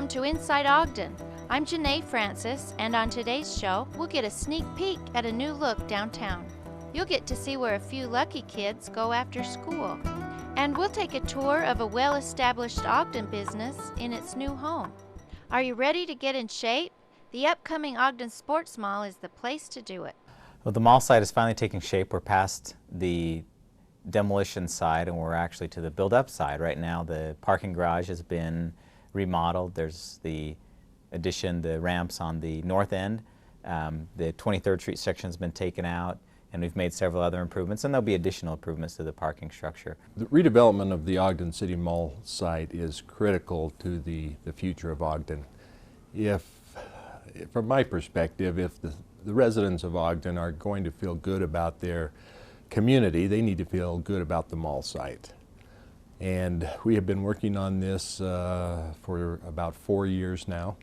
to Inside Ogden. I'm Janae Francis, and on today's show, we'll get a sneak peek at a new look downtown. You'll get to see where a few lucky kids go after school. And we'll take a tour of a well-established Ogden business in its new home. Are you ready to get in shape? The upcoming Ogden Sports Mall is the place to do it. Well, the mall site is finally taking shape. We're past the demolition side and we're actually to the build-up side. Right now the parking garage has been remodeled. There's the addition, the ramps on the north end. The 23rd Street section has been taken out, and we've made several other improvements, and there'll be additional improvements to the parking structure. The redevelopment of the Ogden City Mall site is critical to the future of Ogden. From my perspective, if the residents of Ogden are going to feel good about their community, they need to feel good about the mall site. And we have been working on this for about 4 years now.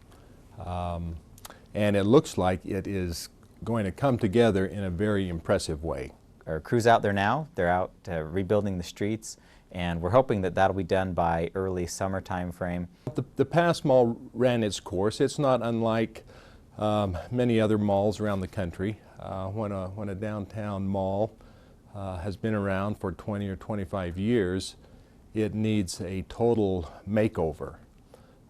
And it looks like it is going to come together in a very impressive way. Our crew's out there now. They're out rebuilding the streets, and we're hoping that that'll be done by early summer time frame. The past mall ran its course. It's not unlike many other malls around the country. When a downtown mall has been around for 20 or 25 years, it needs a total makeover.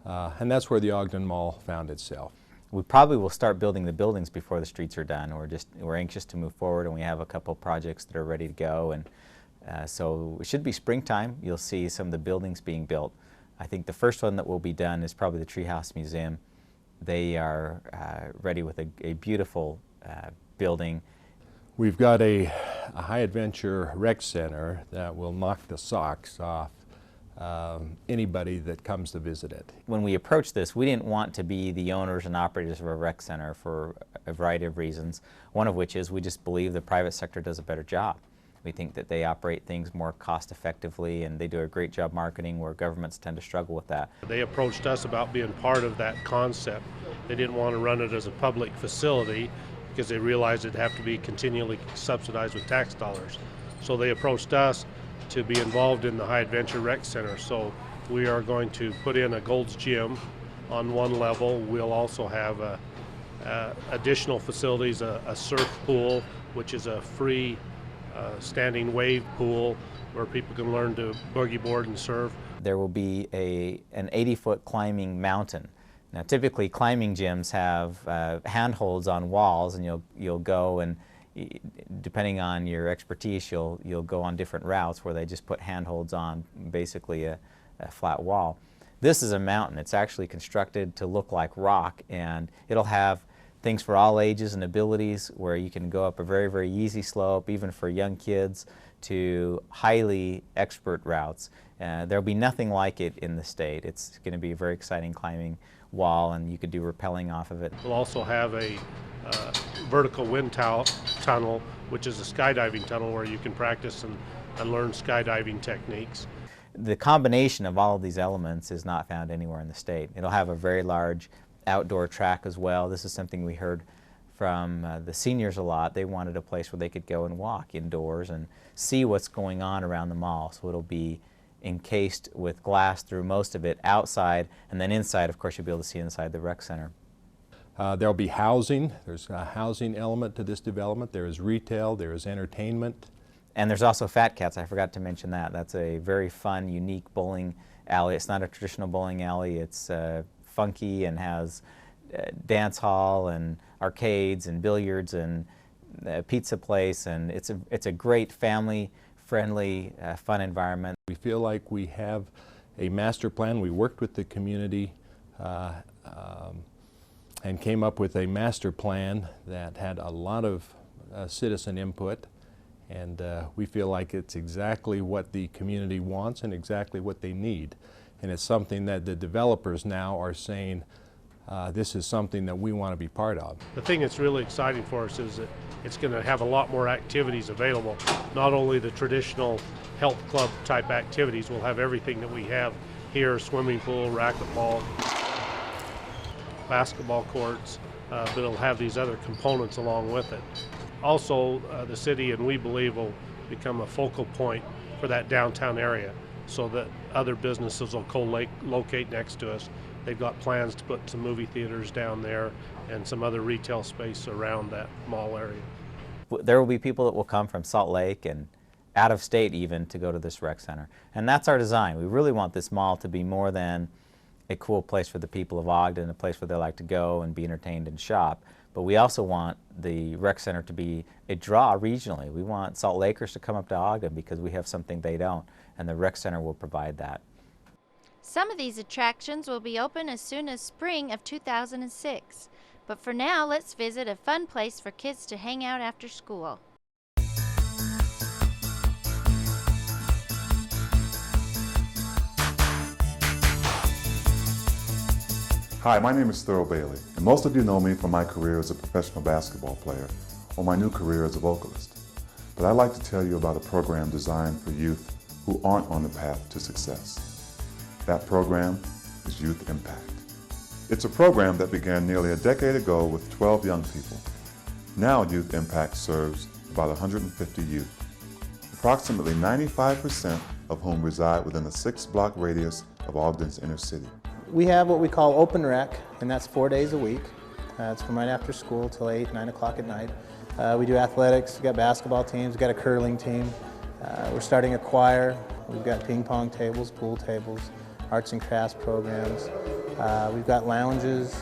And that's where the Ogden Mall found itself. We probably will start building the buildings before the streets are done. We're anxious to move forward, and we have a couple projects that are ready to go. And so it should be springtime. You'll see some of the buildings being built. I think the first one that will be done is probably the Treehouse Museum. They are ready with a beautiful building. We've got a high adventure rec center that will knock the socks off anybody that comes to visit it. When we approached this, we didn't want to be the owners and operators of a rec center for a variety of reasons, one of which is we just believe the private sector does a better job. We think that they operate things more cost effectively, and they do a great job marketing where governments tend to struggle with that. They approached us about being part of that concept. They didn't want to run it as a public facility because they realized it'd have to be continually subsidized with tax dollars. So they approached us to be involved in the High Adventure Rec Center. So we are going to put in a Gold's Gym on one level. We'll also have additional facilities, a surf pool, which is a free standing wave pool where people can learn to boogie board and surf. There will be an 80-foot climbing mountain. Now typically climbing gyms have handholds on walls, and you'll go, and depending on your expertise, you'll go on different routes where they just put handholds on basically a flat wall. This is a mountain. It's actually constructed to look like rock, and it'll have things for all ages and abilities where you can go up a very, very easy slope, even for young kids, to highly expert routes. There'll be nothing like it in the state. It's going to be a very exciting climbing wall, and you could do rappelling off of it. We'll also have a vertical wind tunnel, which is a skydiving tunnel where you can practice and learn skydiving techniques. The combination of all of these elements is not found anywhere in the state. It'll have a very large outdoor track as well. This is something we heard from the seniors a lot. They wanted a place where they could go and walk indoors and see what's going on around the mall. So it'll be encased with glass through most of it outside, and then inside, of course, you'll be able to see inside the rec center. There'll be housing. There's a housing element to this development. There is retail. There is entertainment. And there's also Fat Cats. I forgot to mention that. That's a very fun, unique bowling alley. It's not a traditional bowling alley. It's funky and has dance hall and arcades and billiards and a pizza place, and it's a great family-friendly, fun environment. We feel like we have a master plan. We worked with the community and came up with a master plan that had a lot of citizen input, and we feel like it's exactly what the community wants and exactly what they need. And it's something that the developers now are saying, this is something that we want to be part of. The thing that's really exciting for us is that it's going to have a lot more activities available. Not only the traditional health club type activities, we'll have everything that we have here: swimming pool, racquetball, basketball courts, but it'll have these other components along with it. Also, the city, and we believe, will become a focal point for that downtown area, so that other businesses will co-locate next to us They've got plans to put some movie theaters down there and some other retail space around that mall area. There will be people that will come from Salt Lake and out of state even to go to this rec center. And that's our design. We really want this mall to be more than a cool place for the people of Ogden, a place where they like to go and be entertained and shop. But we also want the rec center to be a draw regionally. We want Salt Lakers to come up to Ogden because we have something they don't, and the rec center will provide that. Some of these attractions will be open as soon as spring of 2006. But for now, let's visit a fun place for kids to hang out after school. Hi, my name is Thurl Bailey, and most of you know me from my career as a professional basketball player or my new career as a vocalist. But I'd like to tell you about a program designed for youth who aren't on the path to success. That program is Youth Impact. It's a program that began nearly a decade ago with 12 young people. Now Youth Impact serves about 150 youth, approximately 95% of whom reside within a 6-block radius of Ogden's inner city. We have what we call open rec, and that's 4 days a week. It's from right after school till 8, 9 o'clock at night. We do athletics, we've got basketball teams, we've got a curling team. We're starting a choir, we've got ping pong tables, pool tables, arts and crafts programs. We've got lounges.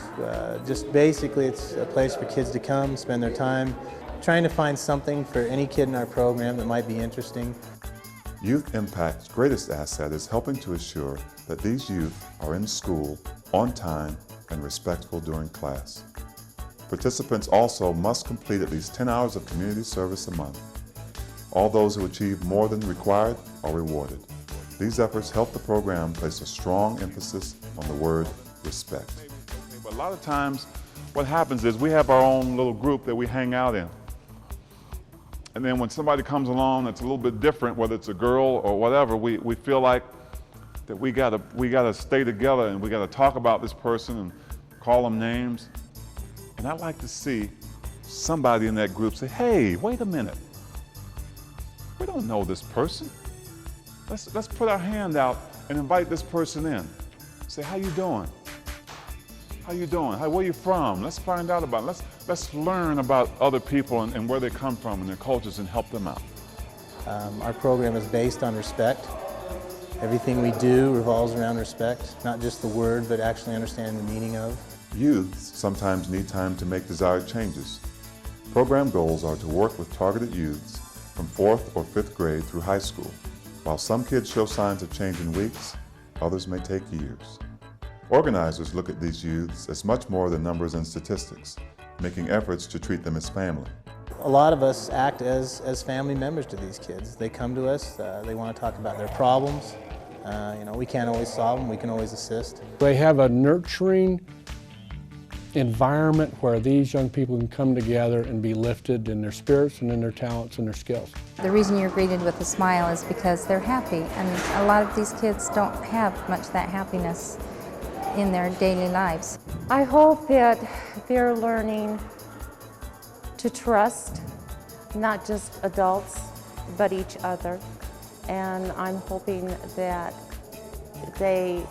Just basically it's a place for kids to come, spend their time, trying to find something for any kid in our program that might be interesting. Youth Impact's greatest asset is helping to assure that these youth are in school, on time, and respectful during class. Participants also must complete at least 10 hours of community service a month. All those who achieve more than required are rewarded. These efforts help the program place a strong emphasis on the word respect. But a lot of times what happens is we have our own little group that we hang out in. And then when somebody comes along that's a little bit different, whether it's a girl or whatever, we feel like that we gotta stay together and we gotta talk about this person and call them names. And I'd like to see somebody in that group say, hey, wait a minute. We don't know this person. Let's put our hand out and invite this person in. Say, how you doing? How you doing? Where you from? Let's find out about it. Let's learn about other people and where they come from and their cultures and help them out. Our program is based on respect. Everything we do revolves around respect, not just the word, but actually understanding the meaning of. Youths sometimes need time to make desired changes. Program goals are to work with targeted youths from 4th or 5th grade through high school. While some kids show signs of change in weeks, others may take years. Organizers look at these youths as much more than numbers and statistics, making efforts to treat them as family. A lot of us act as family members to these kids. They come to us, they want to talk about their problems. We can't always solve them, we can always assist. They have a nurturing environment where these young people can come together and be lifted in their spirits and in their talents and their skills. The reason you're greeted with a smile is because they're happy, and a lot of these kids don't have much of that happiness in their daily lives. I hope that they're learning to trust not just adults but each other, and I'm hoping that they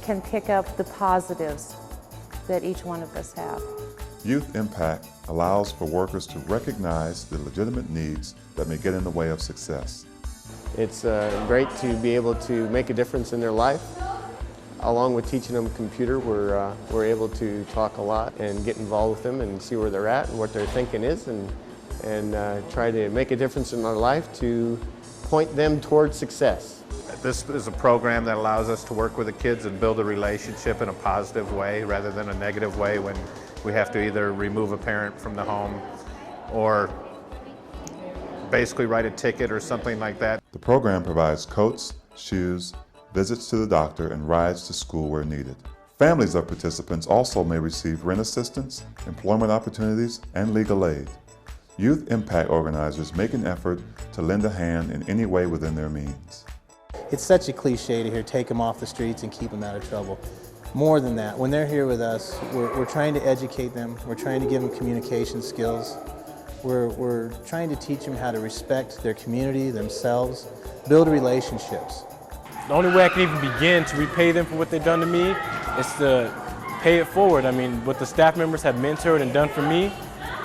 can pick up the positives that each one of us have. Youth Impact allows for workers to recognize the legitimate needs that may get in the way of success. It's great to be able to make a difference in their life. Along with teaching them computer, we're able to talk a lot and get involved with them and see where they're at and what their thinking is, and try to make a difference in their life to point them towards success. This is a program that allows us to work with the kids and build a relationship in a positive way rather than a negative way when we have to either remove a parent from the home or basically write a ticket or something like that. The program provides coats, shoes, visits to the doctor, and rides to school where needed. Families of participants also may receive rent assistance, employment opportunities, and legal aid. Youth Impact organizers make an effort to lend a hand in any way within their means. It's such a cliche to hear take them off the streets and keep them out of trouble. More than that, when they're here with us, we're trying to educate them, we're trying to give them communication skills, we're trying to teach them how to respect their community, themselves, build relationships. The only way I can even begin to repay them for what they've done to me is to pay it forward. I mean, what the staff members have mentored and done for me,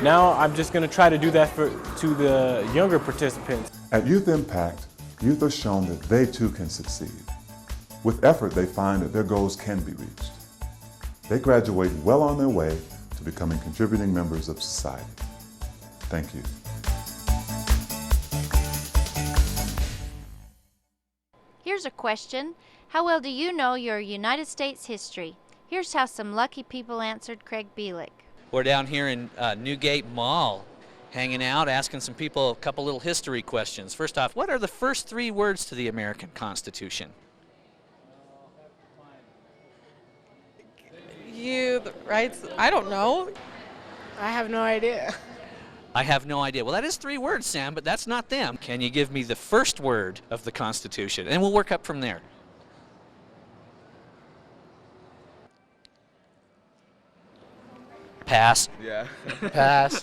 now I'm just going to try to do that to the younger participants. At Youth Impact, youth are shown that they too can succeed. With effort, they find that their goals can be reached. They graduate well on their way to becoming contributing members of society. Thank you. Here's a question. How well do you know your United States history? Here's how some lucky people answered Craig Bielek. We're down here in Newgate Mall, hanging out, asking some people a couple little history questions. First off, what are the first 3 words to the American Constitution? The rights, I don't know. I have no idea. I have no idea. Well, that is 3 words, Sam, but that's not them. Can you give me the first word of the Constitution? And we'll work up from there. Pass. Yeah. Pass.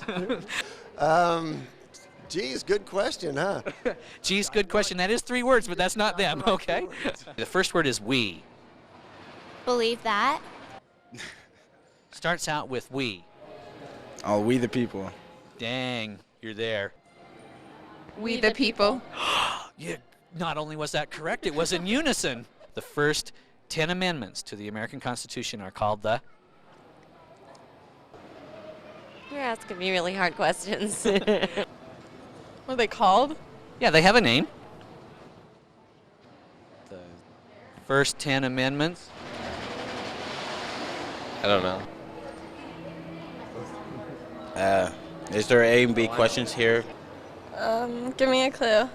Geez, good question, huh? Geez, good question. That is 3 words, but that's not them, okay? The first word is we. Believe that. Starts out with we. Oh, we the people. Dang, you're there. We the people. Yeah, not only was that correct, it was in unison. The first 10 amendments to the American Constitution are called the... You're asking me really hard questions. What are they called? Yeah, they have a name. The first 10 amendments. I don't know. Is there A and B questions here? Give me a clue.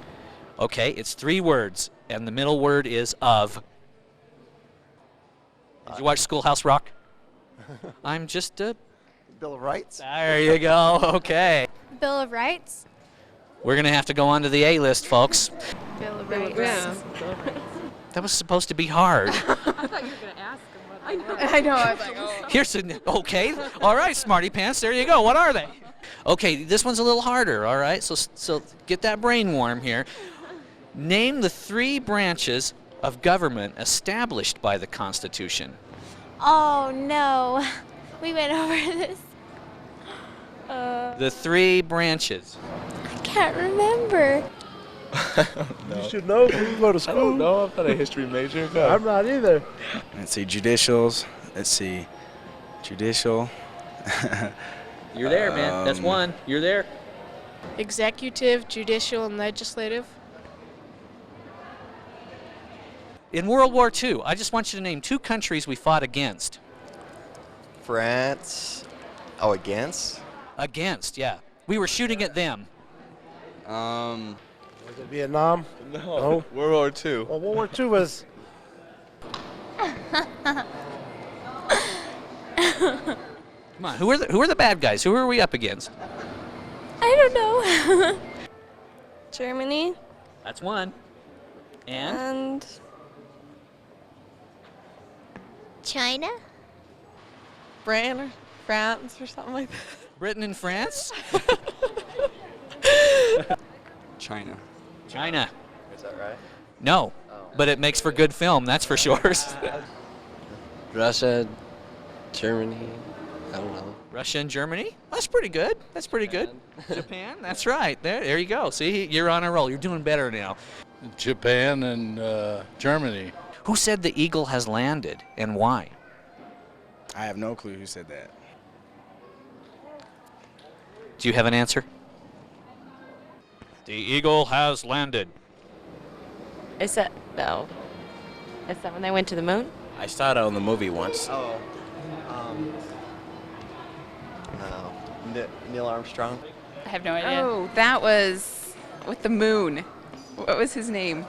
Okay, it's 3 words, and the middle word is of. Did you watch Schoolhouse Rock? I'm just a... Bill of Rights? There you go, okay. Bill of Rights? We're going to have to go on to the A list, folks. Bill of Rights. Yeah. That was supposed to be hard. I thought you were going to ask them what I know. I was like, oh. Here's okay. All right, smarty pants. There you go. What are they? Okay, this one's a little harder. All right, so get that brain warm here. Name the 3 branches of government established by the Constitution. Oh, no. We went over this. The 3 branches. I can't remember. No. You should know. You go to school. I don't know. I'm not a history major. No. I'm not either. Let's see, judicials. Let's see, judicial. You're there, man. That's 1. You're there. Executive, judicial, and legislative. In World War II, I just want you to name 2 countries we fought against. France. Oh, against? Against, yeah. We were shooting at them. Was it Vietnam? No. World War II. Well, World War II was... Come on, who are the bad guys? Who are we up against? I don't know. Germany. That's 1. And? China. Britain or France or something like that. Britain and France? China. China. Is that right? No, but it makes for good film, that's for sure. Russia, Germany. I don't know. Russia and Germany? That's pretty good. That's pretty good. Japan? That's right. There you go. See, you're on a roll. You're doing better now. Japan and Germany. Who said the eagle has landed and why? I have no clue who said that. Do you have an answer? The eagle has landed. Is that no? Is that when they went to the moon? I saw it on the movie once. Oh. No. Neil Armstrong? I have no idea. Oh, that was with the moon. What was his name?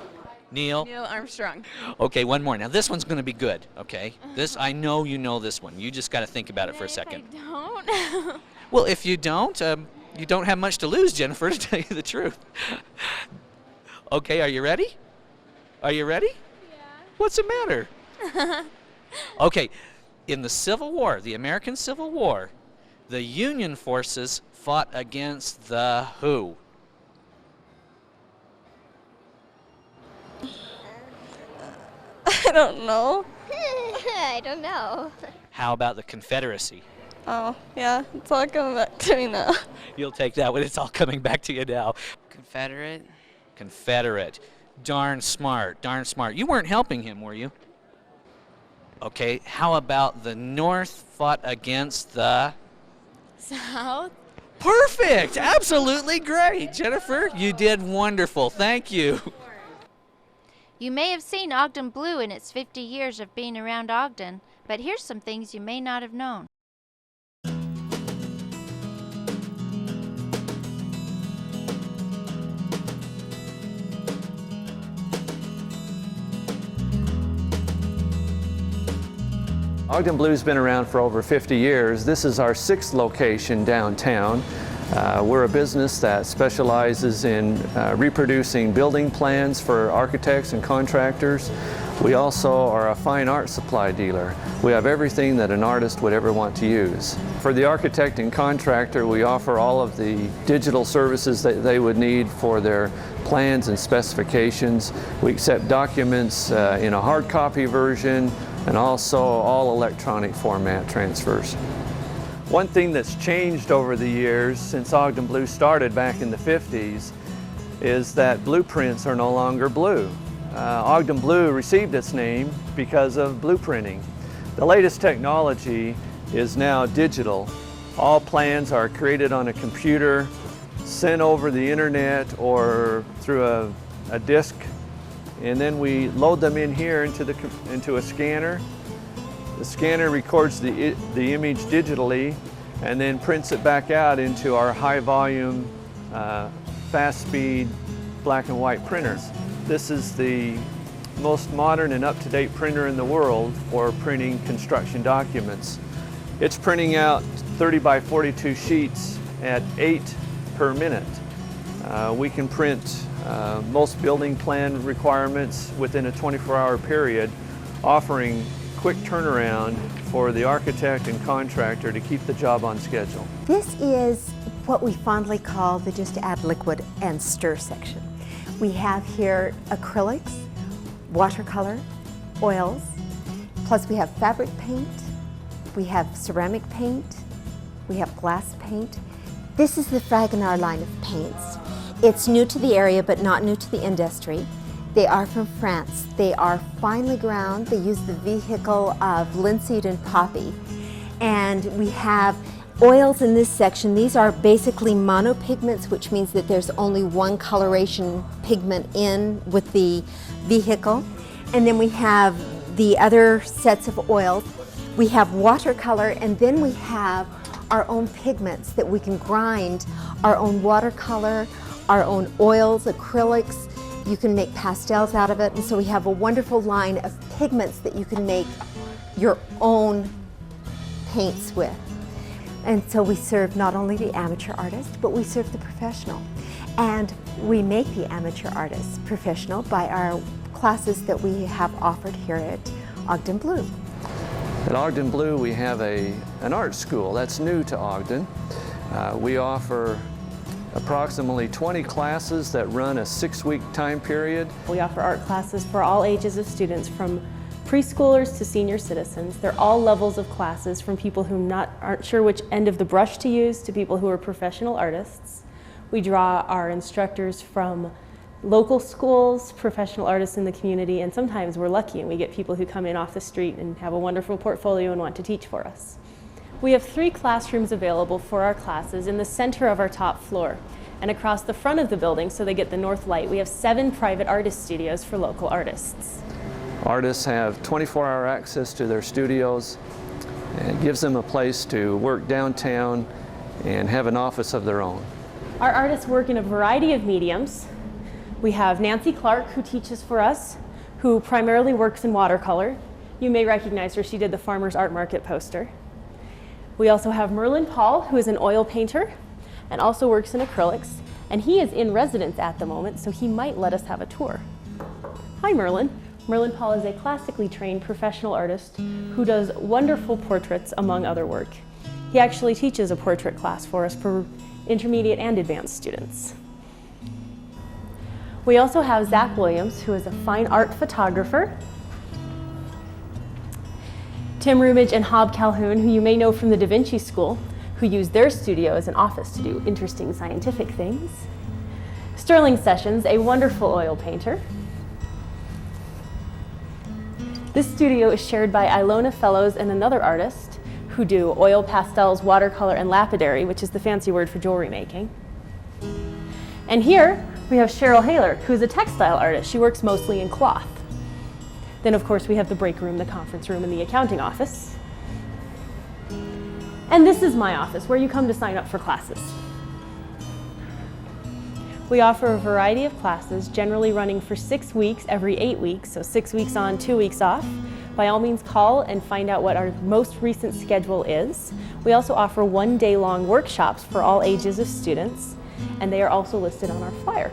Neil? Neil Armstrong. Okay, one more. Now, this one's going to be good, okay? I know you know this one. You just got to think about it for a second. I don't. Well, if you don't have much to lose, Jennifer, to tell you the truth. Okay, are you ready? Are you ready? Yeah. What's the matter? Okay, in the Civil War, the American Civil War, the Union forces fought against the who? don't know. I don't know. How about the Confederacy? Oh, yeah, it's all coming back to me now. You'll take that when it's all coming back to you now. Confederate. Confederate. Darn smart, darn smart. You weren't helping him, were you? Okay, how about the North fought against the South? Perfect! Absolutely great. Jennifer, you did wonderful. Thank you. You may have seen Ogden Blue in its 50 years of being around Ogden, but here's some things you may not have known. Ogden Blue's been around for over 50 years. This is our 6th location downtown. We're a business that specializes in reproducing building plans for architects and contractors. We also are a fine art supply dealer. We have everything that an artist would ever want to use. For the architect and contractor, we offer all of the digital services that they would need for their plans and specifications. We accept documents in a hard copy version and also all electronic format transfers. One thing that's changed over the years since Ogden Blue started back in the 50s is that blueprints are no longer blue. Ogden Blue received its name because of blueprinting. The latest technology is now digital. All plans are created on a computer, sent over the internet or through a disk, and then we load them in here into a scanner. The scanner records the image digitally and then prints it back out into our high volume, fast speed black and white printer. This is the most modern and up-to-date printer in the world for printing construction documents. It's printing out 30 by 42 sheets at 8 per minute. We can print most building plan requirements within a 24-hour period, offering quick turnaround for the architect and contractor to keep the job on schedule. This is what we fondly call the just add liquid and stir section. We have here acrylics, watercolor, oils, plus we have fabric paint, we have ceramic paint, we have glass paint. This is the Fragonard line of paints. It's new to the area but not new to the industry. They are from France. They are finely ground. They use the vehicle of linseed and poppy. And we have oils in this section. These are basically monopigments, which means that there's only one coloration pigment in with the vehicle. And then we have the other sets of oils. We have watercolor, and then we have our own pigments that we can grind, our own watercolor, our own oils, acrylics. You can make pastels out of it, and so we have a wonderful line of pigments that you can make your own paints with. And so we serve not only the amateur artist, but we serve the professional. And we make the amateur artist professional by our classes that we have offered here at Ogden Blue. At Ogden Blue, we have an art school that's new to Ogden. We offer approximately 20 classes that run a 6-week time period. We offer art classes for all ages of students, from preschoolers to senior citizens. They're all levels of classes, from people who aren't sure which end of the brush to use to people who are professional artists. We draw our instructors from local schools, professional artists in the community, and sometimes we're lucky and we get people who come in off the street and have a wonderful portfolio and want to teach for us. We have 3 classrooms available for our classes in the center of our top floor. And across the front of the building, so they get the north light, we have 7 private artist studios for local artists. Artists have 24-hour access to their studios, and it gives them a place to work downtown and have an office of their own. Our artists work in a variety of mediums. We have Nancy Clark, who teaches for us, who primarily works in watercolor. You may recognize her, she did the Farmers Art Market poster. We also have Merlin Paul, who is an oil painter and also works in acrylics, and he is in residence at the moment, so he might let us have a tour. Hi, Merlin. Merlin Paul is a classically trained professional artist who does wonderful portraits, among other work. He actually teaches a portrait class for us for intermediate and advanced students. We also have Zach Williams, who is a fine art photographer. Tim Rumage and Hob Calhoun, who you may know from the Da Vinci School, who use their studio as an office to do interesting scientific things. Sterling Sessions, a wonderful oil painter. This studio is shared by Ilona Fellows and another artist who do oil pastels, watercolor, and lapidary, which is the fancy word for jewelry making. And here we have Cheryl Haler, who's a textile artist. She works mostly in cloth. Then of course we have the break room, the conference room, and the accounting office. And this is my office, where you come to sign up for classes. We offer a variety of classes, generally running for 6 weeks every 8 weeks, so 6 weeks on, 2 weeks off. By all means, call and find out what our most recent schedule is. We also offer 1-day-long workshops for all ages of students, and they are also listed on our flyer.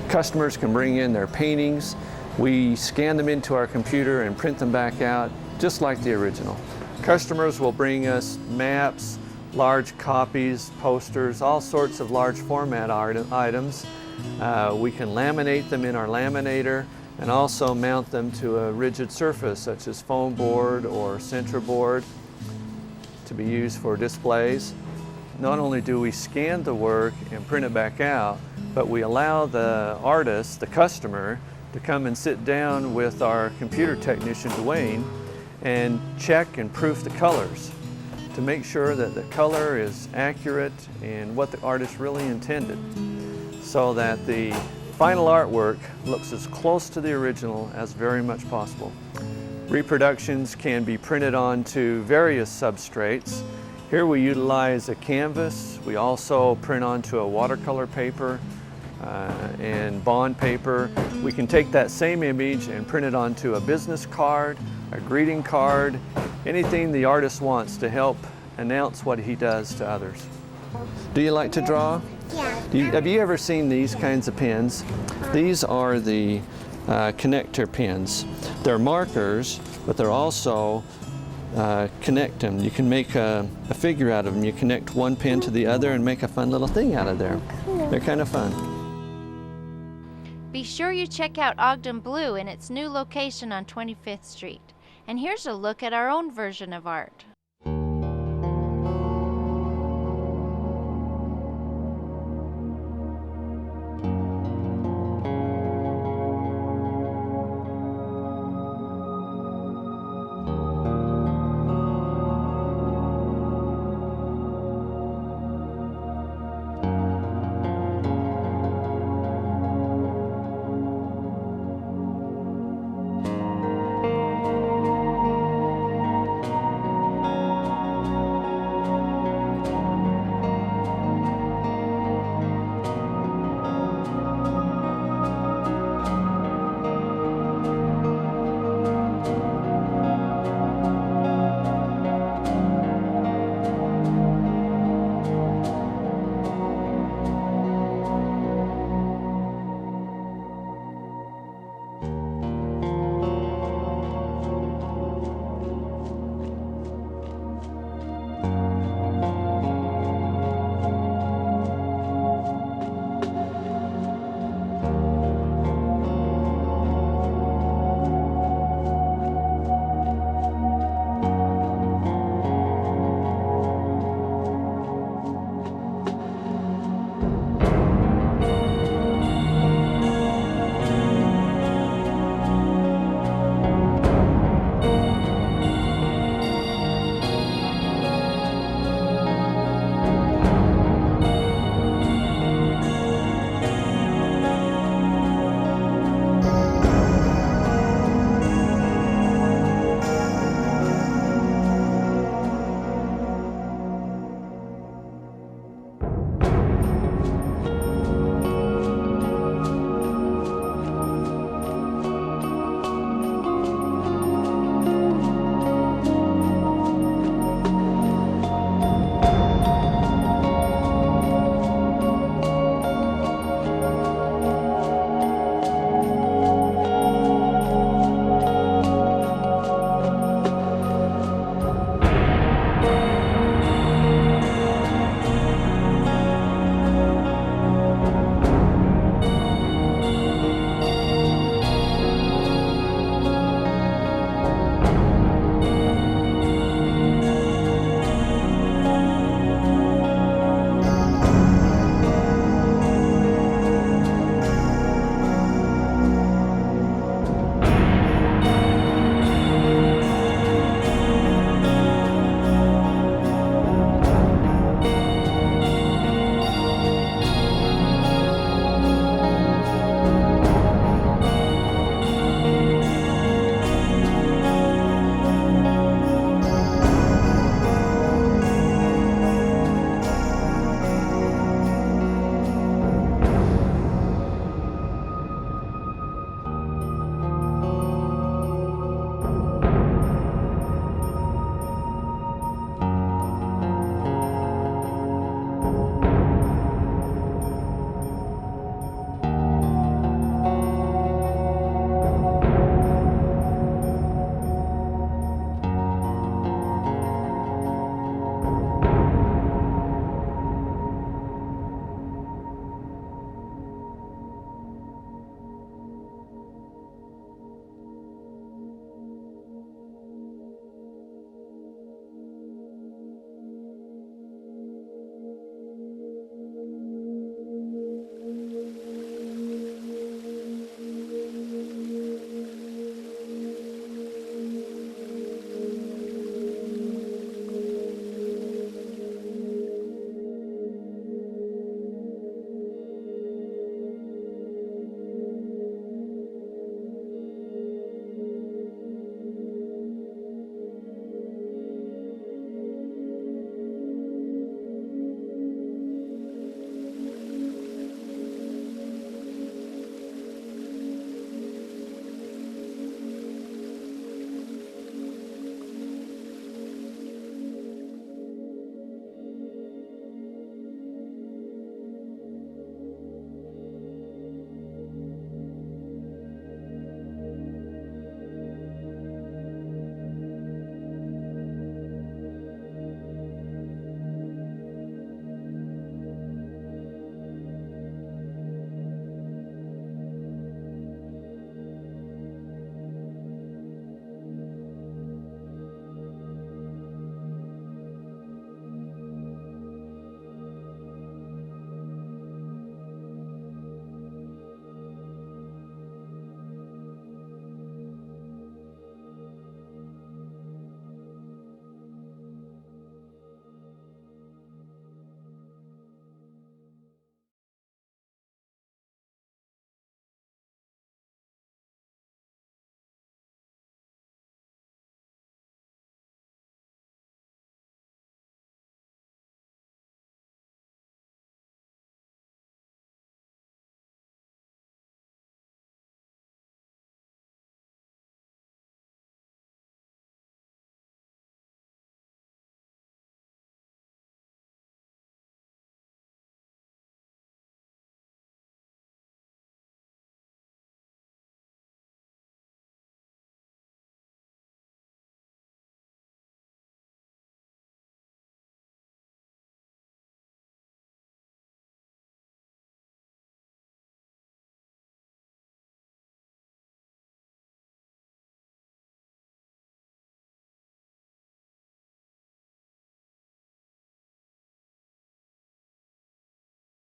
Customers can bring in their paintings. We scan them into our computer and print them back out, just like the original. Customers will bring us maps, large copies, posters, all sorts of large format items. We can laminate them in our laminator and also mount them to a rigid surface such as foam board or center board to be used for displays. Not only do we scan the work and print it back out, but we allow the artist, the customer, to come and sit down with our computer technician, Dwayne, and check and proof the colors to make sure that the color is accurate and what the artist really intended, so that the final artwork looks as close to the original as very much possible. Reproductions can be printed onto various substrates. Here we utilize a canvas. We also print onto a watercolor paper and bond paper. We can take that same image and print it onto a business card, a greeting card, anything the artist wants to help announce what he does to others. Do you like to draw? Yeah. Have you ever seen these kinds of pens? These are the connector pens. They're markers, but they're also connect them. You can make a figure out of them. You connect one pen to the other and make a fun little thing out of there. They're kind of fun. Be sure you check out Ogden Blue in its new location on 25th Street. And here's a look at our own version of art.